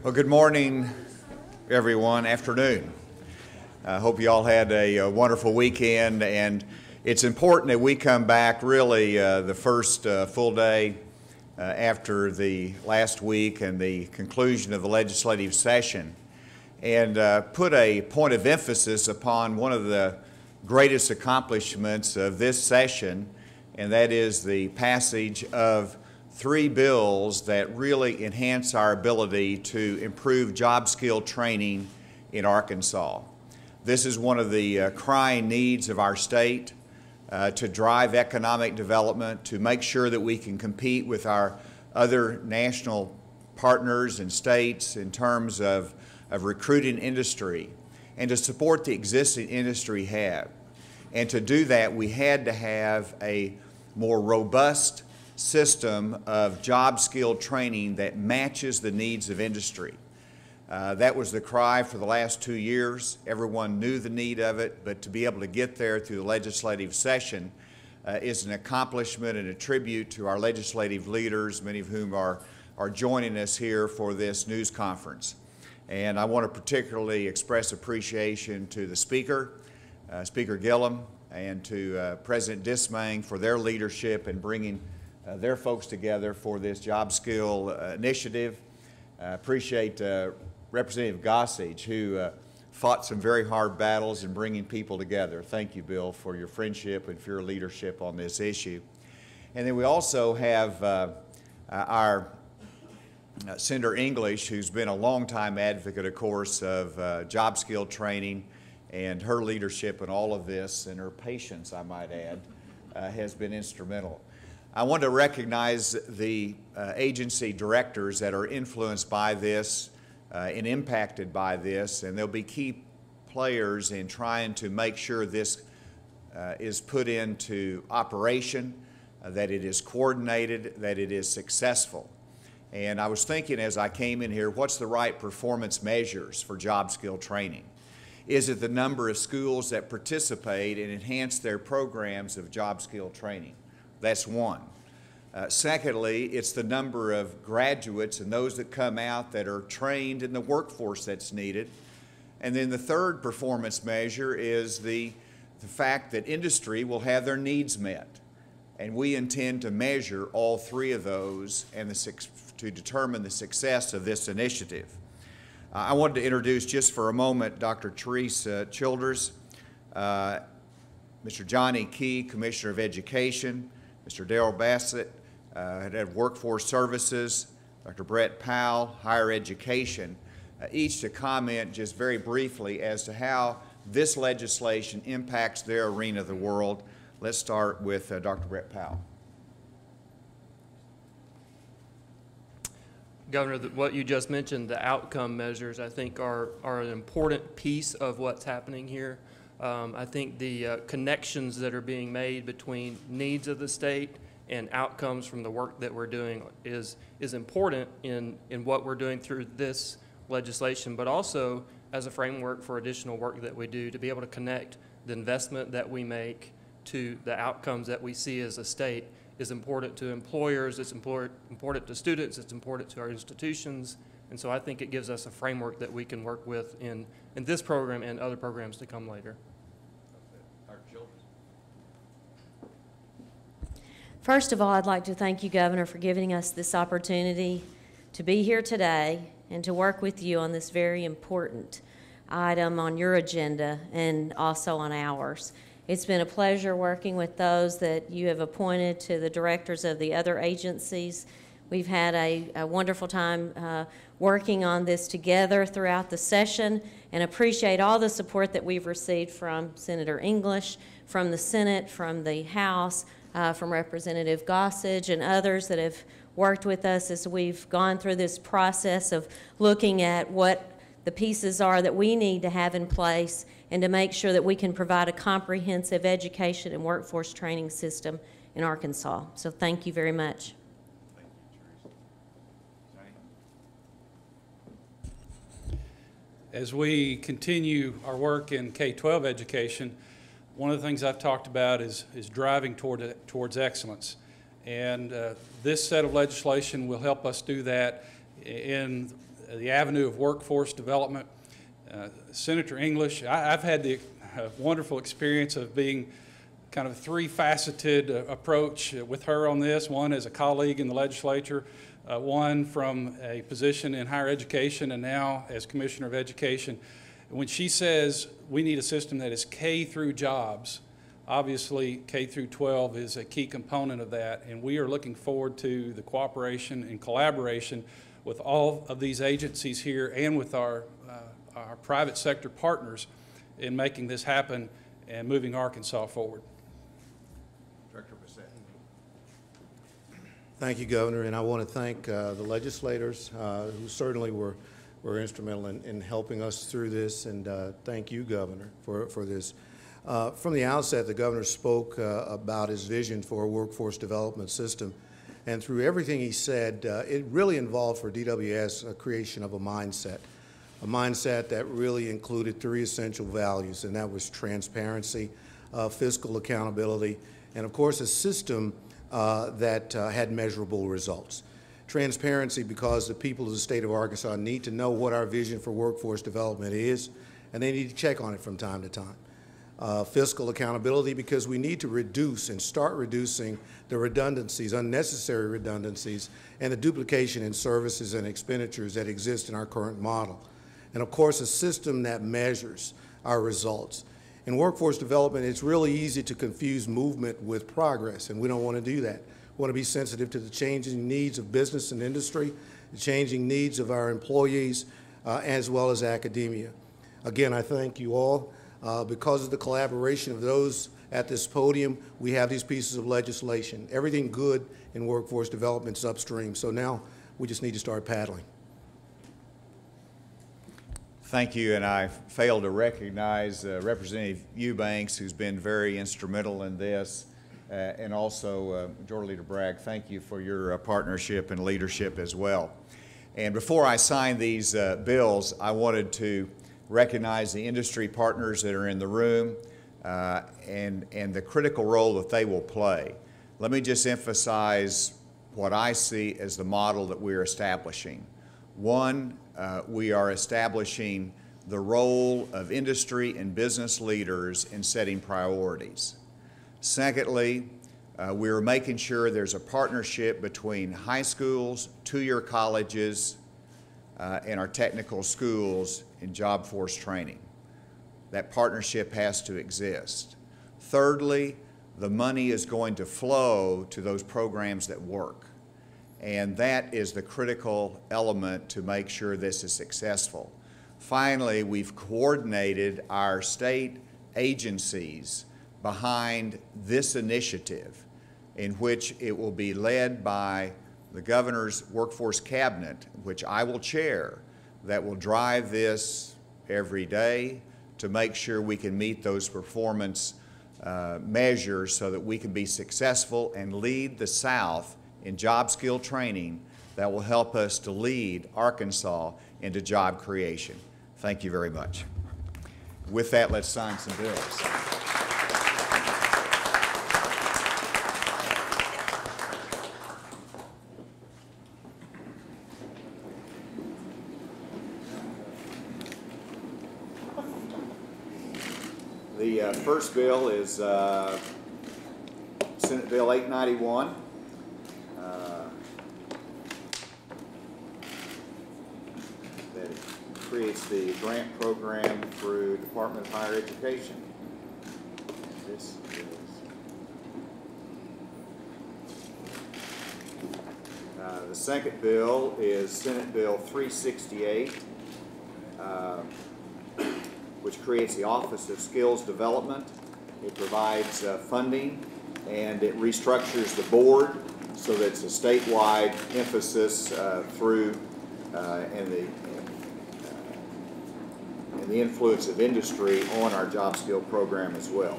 Well, good morning, everyone. Afternoon. I hope you all had a wonderful weekend, and it's important that we come back really the first full day after the last week and the conclusion of the legislative session, and put a point of emphasis upon one of the greatest accomplishments of this session, and that is the passage of 3 bills that really enhance our ability to improve job skill training in Arkansas. This is one of the crying needs of our state to drive economic development, to make sure that we can compete with our other national partners and states in terms of recruiting industry, and to support the existing industry have. And to do that, we had to have a more robust system of job skill training that matches the needs of industry. That was the cry for the last 2 years. Everyone knew the need of it, but to be able to get there through the legislative session is an accomplishment and a tribute to our legislative leaders, many of whom are joining us here for this news conference. And I want to particularly express appreciation to the Speaker, Speaker Gillum, and to President Dismang for their leadership in bringing their folks together for this job skill initiative. Appreciate Representative Gossage, who fought some very hard battles in bringing people together. Thank you, Bill, for your friendship and for your leadership on this issue. And then we also have our Senator English, who's been a longtime advocate, of course, of job skill training, and her leadership in all of this, and her patience, I might add, has been instrumental. I want to recognize the agency directors that are influenced by this and impacted by this, and they'll be key players in trying to make sure this is put into operation, that it is coordinated, that it is successful. And I was thinking as I came in here, what's the right performance measures for job skill training? Is it the number of schools that participate and enhance their programs of job skill training? That's one. Secondly, it's the number of graduates and those that come out that are trained in the workforce that's needed. And then the third performance measure is the fact that industry will have their needs met. And we intend to measure all 3 of those and to determine the success of this initiative. I wanted to introduce just for a moment Dr. Teresa Childers, Mr. Johnny Key, Commissioner of Education, Mr. Darrell Bassett, Head of Workforce Services, Dr. Brett Powell, Higher Education, each to comment just very briefly as to how this legislation impacts their arena of the world. Let's start with Dr. Brett Powell. Governor, what you just mentioned, the outcome measures, I think are an important piece of what's happening here. I think the connections that are being made between needs of the state and outcomes from the work that we're doing is important in what we're doing through this legislation, but also as a framework for additional work that we do to be able to connect the investment that we make to the outcomes that we see as a state is important to employers, it's important to students, it's important to our institutions, and so I think it gives us a framework that we can work with in this program and other programs to come later. First of all, I'd like to thank you, Governor, for giving us this opportunity to be here today and to work with you on this very important item on your agenda and also on ours. It's been a pleasure working with those that you have appointed to the directors of the other agencies. We've had a wonderful time working on this together throughout the session, and appreciate all the support that we've received from Senator English, from the Senate, from the House, from Representative Gossage and others that have worked with us as we've gone through this process of looking at what the pieces are that we need to have in place and to make sure that we can provide a comprehensive education and workforce training system in Arkansas. So thank you very much. Thank you, Teresa. As we continue our work in K-12 education, one of the things I've talked about is driving towards excellence. And this set of legislation will help us do that in the avenue of workforce development. Senator English, I've had the wonderful experience of being kind of a three-faceted approach with her on this, one as a colleague in the legislature, one from a position in higher education, and now as Commissioner of Education. When she says we need a system that is K through jobs, obviously K through 12 is a key component of that, and we are looking forward to the cooperation and collaboration with all of these agencies here and with our private sector partners in making this happen and moving Arkansas forward. Director Bissett. Thank you, Governor, and I want to thank the legislators who certainly were instrumental in helping us through this, and thank you, Governor, for this. From the outset, the Governor spoke about his vision for a workforce development system, and through everything he said, it really involved for DWS a creation of a mindset that really included three essential values, and that was transparency, fiscal accountability, and of course a system that had measurable results. Transparency because the people of the state of Arkansas need to know what our vision for workforce development is, and they need to check on it from time to time. Fiscal accountability because we need to reduce and start reducing the redundancies, unnecessary redundancies, and the duplication in services and expenditures that exist in our current model. And of course, a system that measures our results. In workforce development, it's really easy to confuse movement with progress, and we don't want to do that. We want to be sensitive to the changing needs of business and industry, the changing needs of our employees, as well as academia. Again, I thank you all. Because of the collaboration of those at this podium, we have these pieces of legislation. Everything good in workforce development is upstream, so now we just need to start paddling. Thank you, and I failed to recognize Representative Eubanks, who's been very instrumental in this, and also Majority Leader Bragg. Thank you for your partnership and leadership as well. And before I sign these bills, I wanted to recognize the industry partners that are in the room and the critical role that they will play. Let me just emphasize what I see as the model that we're establishing. One, we are establishing the role of industry and business leaders in setting priorities. Secondly, we're making sure there's a partnership between high schools, two-year colleges, and our technical schools in job force training. That partnership has to exist. Thirdly, the money is going to flow to those programs that work. And that is the critical element to make sure this is successful. Finally, we've coordinated our state agencies behind this initiative, in which it will be led by the Governor's Workforce Cabinet, which I will chair, that will drive this every day to make sure we can meet those performance measures so that we can be successful and lead the South in job skill training that will help us to lead Arkansas into job creation. Thank you very much. With that, let's sign some bills. The first bill is Senate Bill 891. That creates the grant program through Department of Higher Education. This is the second bill is Senate Bill 368. Which creates the Office of Skills Development. It provides funding, and it restructures the board so that it's a statewide emphasis through and the influence of industry on our job skill program as well.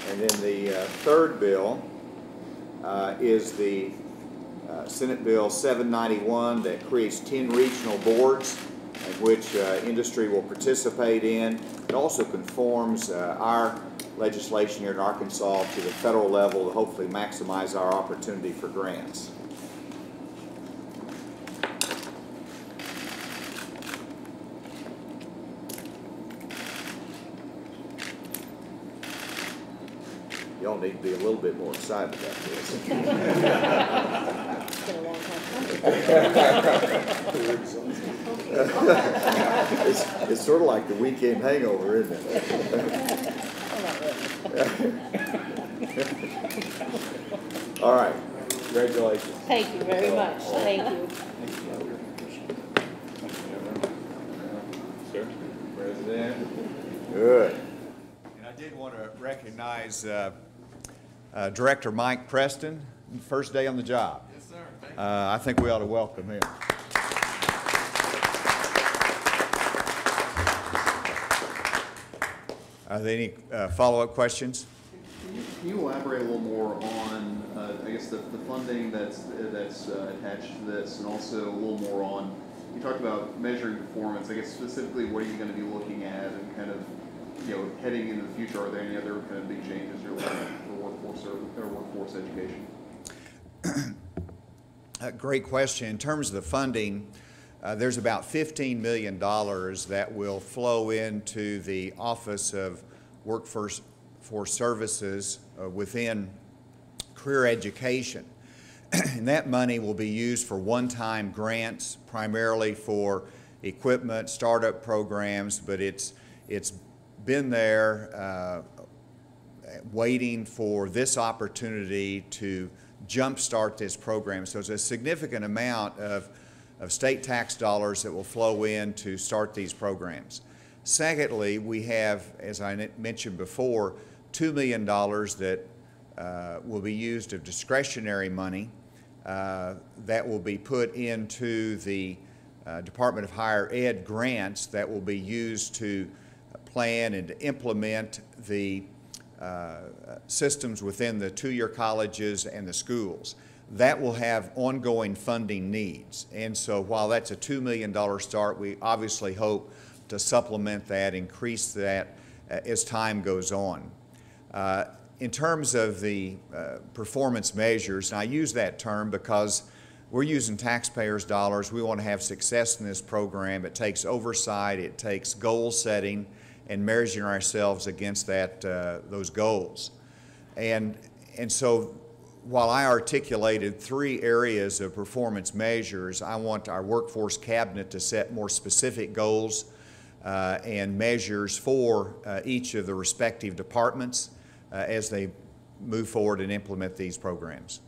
And then the third bill is the Senate Bill 791 that creates 10 regional boards in which industry will participate in. It also conforms our legislation here in Arkansas to the federal level to hopefully maximize our opportunity for grants. Y'all need to be a little bit more excited about this. It's been a long time coming. It's sort of like the weekend hangover, isn't it? All right. Congratulations. Thank you very much. Thank you. Sir. President. Good. And I did want to recognize Director Mike Preston, first day on the job. Yes, sir. Thank you. I think we ought to welcome him. Are there any follow-up questions? Can you elaborate a little more on, I guess, the funding that's attached to this, and also a little more on, you talked about measuring performance. I guess specifically, what are you going to be looking at, and kind of, heading into the future? Are there any other kind of big changes you're looking at for workforce education? Great question. In terms of the funding, there's about $15 million that will flow into the Office of Workforce Services within career education. And that money will be used for one-time grants, primarily for equipment, startup programs, but it's been there waiting for this opportunity to jumpstart this program. So it's a significant amount of state tax dollars that will flow in to start these programs. Secondly, we have, as I mentioned before, $2 million that will be used of discretionary money that will be put into the Department of Higher Ed grants that will be used to plan and to implement the systems within the two-year colleges and the schools. That will have ongoing funding needs. And so while that's a $2 million start, we obviously hope to supplement that, increase that as time goes on. In terms of the performance measures, and I use that term because we're using taxpayers' dollars. We want to have success in this program. It takes oversight, it takes goal setting, and measuring ourselves against those goals. And so while I articulated 3 areas of performance measures, I want our workforce cabinet to set more specific goals and measures for each of the respective departments as they move forward and implement these programs.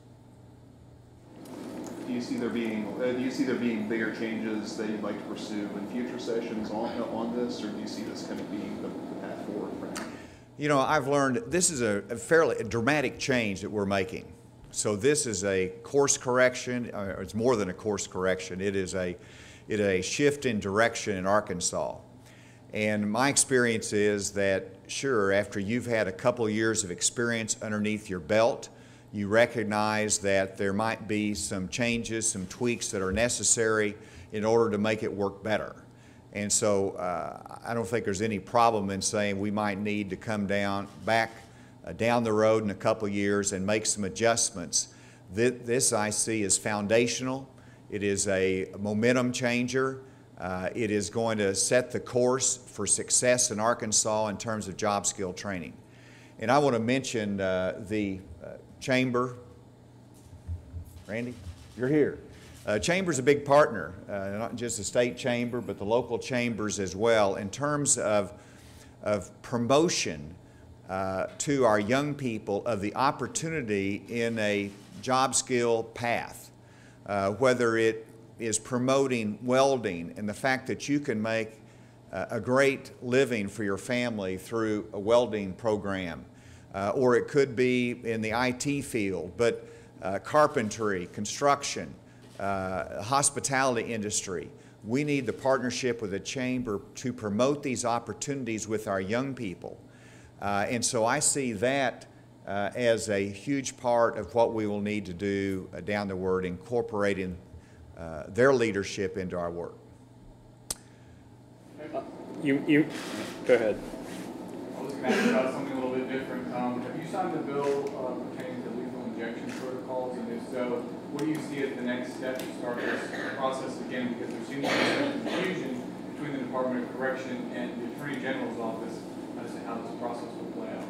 Do you see there being bigger changes that you'd like to pursue in future sessions on this, or do you see this kind of being the path forward for now? I've learned this is a fairly dramatic change that we're making. So this is a course correction. It's more than a course correction. It is a shift in direction in Arkansas. And my experience is that, sure, after you've had a couple years of experience underneath your belt, you recognize that there might be some changes, some tweaks that are necessary in order to make it work better. And so I don't think there's any problem in saying we might need to come back down the road in a couple years and make some adjustments. This I see as foundational. It is a momentum changer. It is going to set the course for success in Arkansas in terms of job skill training. And I want to mention the Chamber. Randy, you're here. Chamber's a big partner, not just the state chamber, but the local chambers as well, in terms of promotion to our young people of the opportunity in a job skill path, whether it is promoting welding and the fact that you can make a great living for your family through a welding program, or it could be in the IT field, but carpentry, construction, hospitality industry. We need the partnership with the chamber to promote these opportunities with our young people. And so I see that as a huge part of what we will need to do down the road, incorporating their leadership into our work. You go ahead. I was going to ask about something a little bit different. Have you signed the bill pertaining to lethal injection protocols? And if so, what do you see as the next step to start this process again? Because there seems to be some confusion between the Department of Correction and the Attorney General's office as to how this process will play out.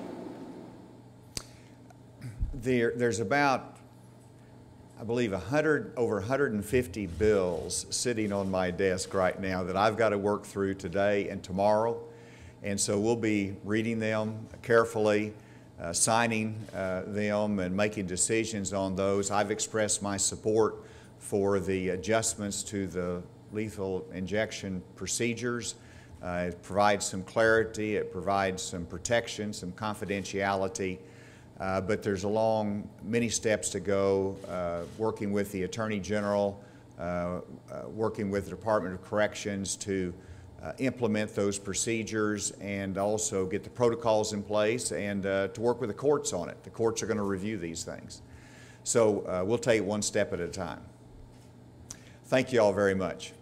There's about, I believe, over 150 bills sitting on my desk right now that I've got to work through today and tomorrow. And so we'll be reading them carefully, signing them and making decisions on those. I've expressed my support for the adjustments to the lethal injection procedures. It provides some clarity, it provides some protection, some confidentiality. But there's many steps to go, working with the Attorney General, working with the Department of Corrections to implement those procedures and also get the protocols in place and to work with the courts on it. The courts are going to review these things. So we'll take it one step at a time. Thank you all very much.